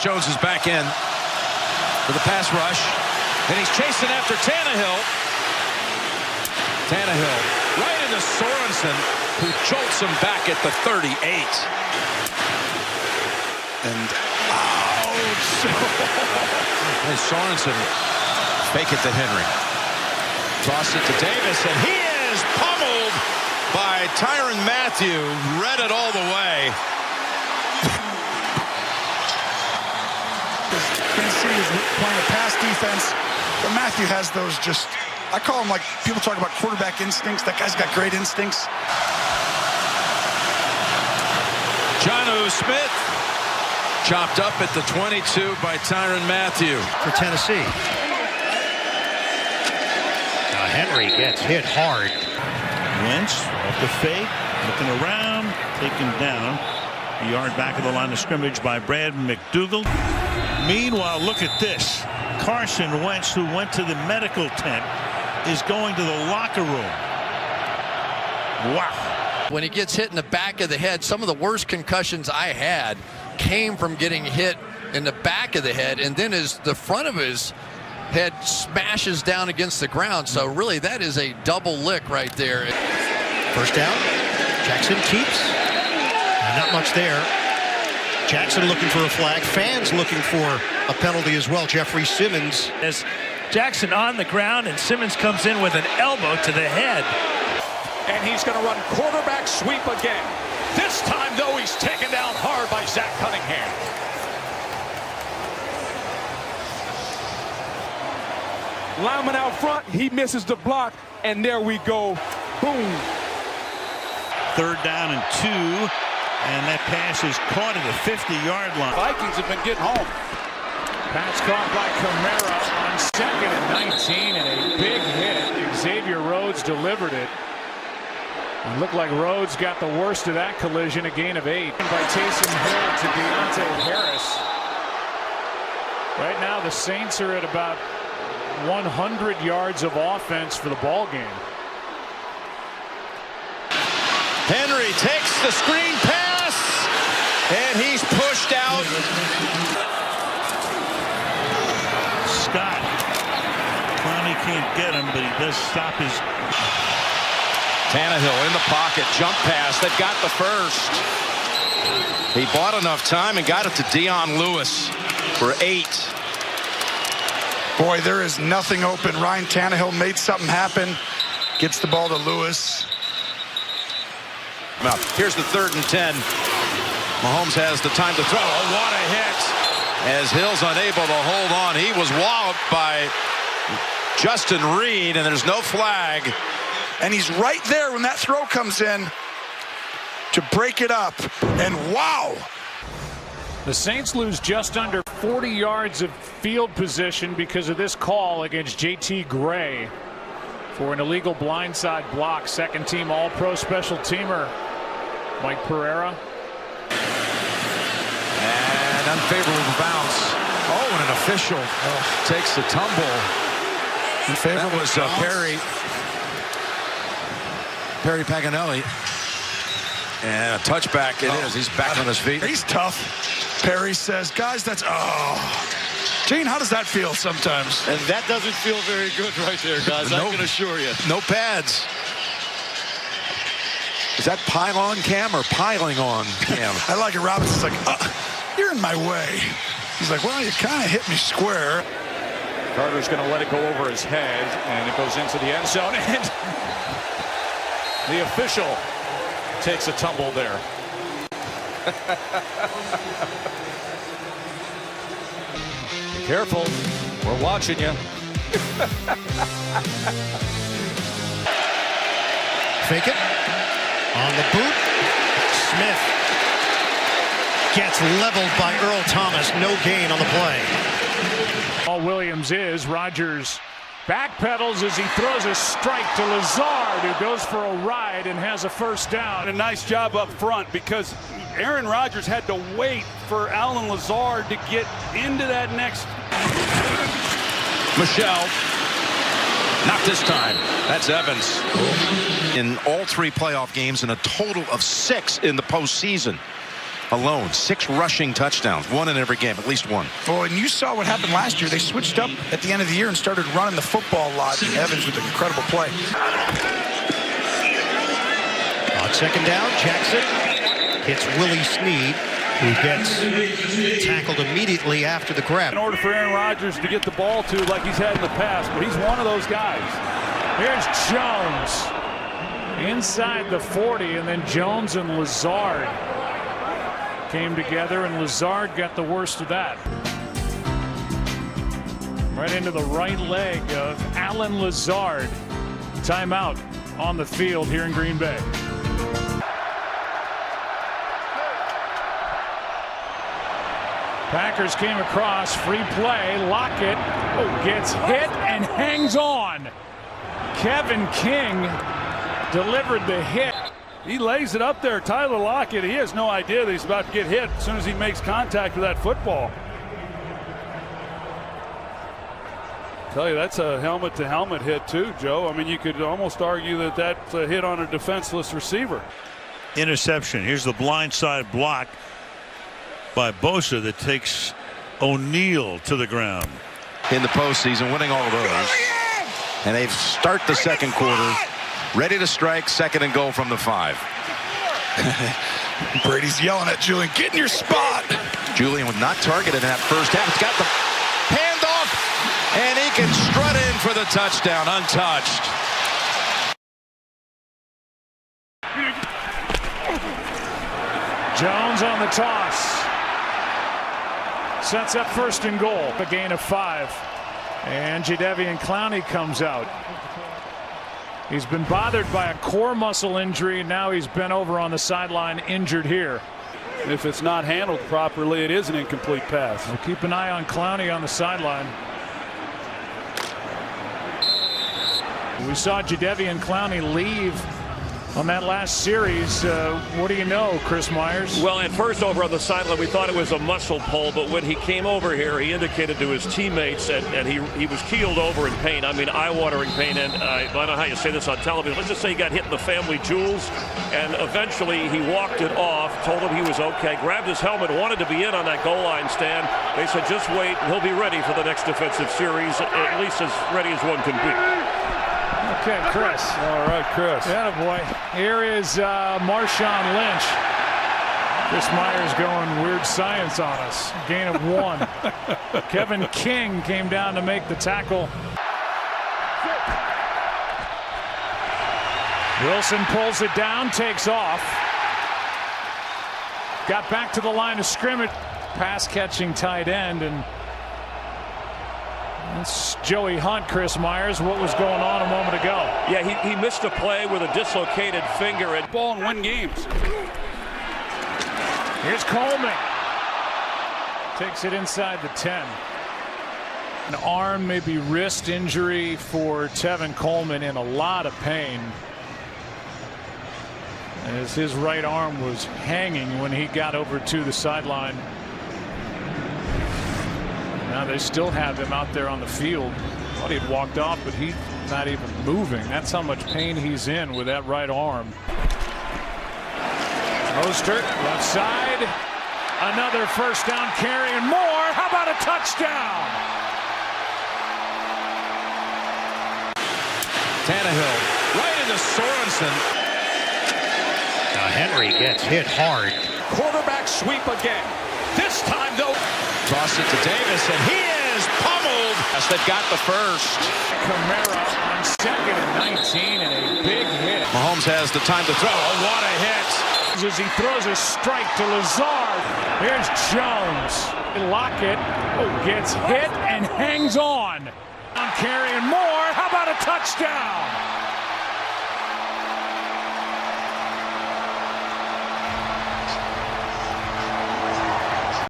Jones is back in for the pass rush. And he's chasing after Tannehill. Tannehill right into Sorensen, who jolts him back at the 38. And and Sorensen fake it to Henry. Toss it to Davis, and he is pummeled by Tyrann Mathieu. Read it all the way. Tennessee is playing a pass defense, but Mathieu has those just, I call them, like people talk about quarterback instincts. That guy's got great instincts. Jonnu Smith chopped up at the 22 by Tyrann Mathieu. For Tennessee. Now Henry gets hit hard. Wentz off the fake, looking around, taken down. A yard back of the line of scrimmage by Brad McDougal. Meanwhile, look at this. Carson Wentz, who went to the medical tent, is going to the locker room. Wow. When he gets hit in the back of the head, some of the worst concussions I had came from getting hit in the back of the head, and then as the front of his head smashes down against the ground. So really, that is a double lick right there. First down. Jackson keeps. Not much there. Jackson looking for a flag. Fans looking for a penalty as well. Jeffrey Simmons. As Jackson on the ground, and Simmons comes in with an elbow to the head. And he's going to run quarterback sweep again. This time, though, he's taken down hard by Zach Cunningham. Lineman out front, he misses the block, and there we go. Boom. Third down and 2, and that pass is caught at the 50-yard line. Vikings have been getting home. Pass caught by Kamara on 2nd and 19, and a big hit. Xavier Rhodes delivered it. It looked like Rhodes got the worst of that collision, a gain of 8 by Taysom Hill to Deontay Harris. Right now, the Saints are at about 100 yards of offense for the ball game. Henry takes the screen pass, and he's pushed out. Scott. Clowney can't get him, but he does stop his. Tannehill in the pocket, jump pass that got the first. He bought enough time and got it to Dion Lewis for 8. Boy, there is nothing open. Ryan Tannehill made something happen. Gets the ball to Lewis. Now, here's the 3rd and 10. Mahomes has the time to throw. Oh, what a hit. As Hill's unable to hold on. He was walloped by Justin Reed, and there's no flag. And he's right there when that throw comes in to break it up. And wow. The Saints lose just under 40 yards of field position because of this call against J.T. Gray for an illegal blindside block. Second team All-Pro special teamer Mike Pereira. And unfavorable bounce. Oh, and an official takes the tumble. That was Perry Paganelli. And a touchback it is. He's back on his feet. He's tough. Perry says, guys, that's, Gene, how does that feel sometimes? And that doesn't feel very good right there, guys. I can assure you. No pads. Is that pylon cam or piling on cam? I like it. Robinson's like, you're in my way. He's like, well, you kind of hit me square. Carter's going to let it go over his head, and it goes into the end zone. And the official takes a tumble there. Be careful. We're watching you. Fake it. On the boot. Smith gets leveled by Earl Thomas. No gain on the play. All Williams is. Rodgers backpedals as he throws a strike to Lazard, who goes for a ride and has a first down. A nice job up front because Aaron Rodgers had to wait for Allen Lazard to get into that next. Michelle. Not this time. That's Evans. In all 3 playoff games and a total of 6 in the postseason. alone. 6 rushing touchdowns, 1 in every game, at least 1. Well, and you saw what happened last year. They switched up at the end of the year and started running the football a lot. And Evans with an incredible play. On second down, Jackson hits Willie Snead, who gets tackled immediately after the grab. In order for Aaron Rodgers to get the ball to like he's had in the past, but he's one of those guys. Here's Jones inside the 40, and then Jones and Lazard came together, and Lazard got the worst of that. Right into the right leg of Allen Lazard. Timeout on the field here in Green Bay. Packers came across, free play, Lockett gets hit and hangs on. Kevin King delivered the hit. He lays it up there. Tyler Lockett, he has no idea that he's about to get hit as soon as he makes contact with that football. Tell you, that's a helmet-to-helmet hit too, Joe. I mean, you could almost argue that that's a hit on a defenseless receiver. Interception. Here's the blindside block by Bosa that takes O'Neal to the ground. In the postseason, winning all of those. And they start the second quarter, ready to strike, 2nd and goal from the 5. Brady's yelling at Julian, get in your spot. Julian was not targeted in that first half. It's got the handoff, and he can strut in for the touchdown, untouched. Jones on the toss. Sets up 1st and goal. A gain of 5. And Jadeveon Clowney comes out. He's been bothered by a core muscle injury. Now he's bent over on the sideline, injured here. If it's not handled properly, it is an incomplete pass. We'll keep an eye on Clowney on the sideline. We saw Jadeveon Clowney leave on that last series. What do you know, Chris Myers? Well, at first over on the sideline, we thought it was a muscle pull, but when he came over here, he indicated to his teammates and he was keeled over in pain. I mean, eye-watering pain. And I don't know how you say this on television. Let's just say he got hit in the family jewels, and eventually he walked it off, told him he was okay, grabbed his helmet, wanted to be in on that goal line stand. They said, just wait, he'll be ready for the next defensive series, at least as ready as one can be. Okay, Chris. All right, Chris. Yeah, boy. Here is Marshawn Lynch. Chris Myers going weird science on us. Gain of 1. Kevin King came down to make the tackle. Wilson pulls it down, takes off. Got back to the line of scrimmage. Pass catching tight end, and that's Joey Hunt. Chris Myers, what was going on a moment ago? Yeah, he missed a play with a dislocated finger. And ball and win games. Here's Coleman. Takes it inside the 10. An arm, maybe wrist injury for Tevin Coleman, in a lot of pain, as his right arm was hanging when he got over to the sideline. Now they still have him out there on the field. Thought he'd walked off, but he's not even moving. That's how much pain he's in with that right arm. Mostert, left side. Another 1st down carry and more. How about a touchdown? Tannehill right into Sorensen. Now Henry gets hit hard. Quarterback sweep again. This time, though. Toss it to Davis, and he is pummeled. As they've got the first. Kamara on 2nd and 19, and a big hit. Mahomes has the time to throw. Oh, what a hit. As he throws a strike to Lazard. Here's Jones. Lockett gets hit and hangs on. Carrying more. How about a touchdown?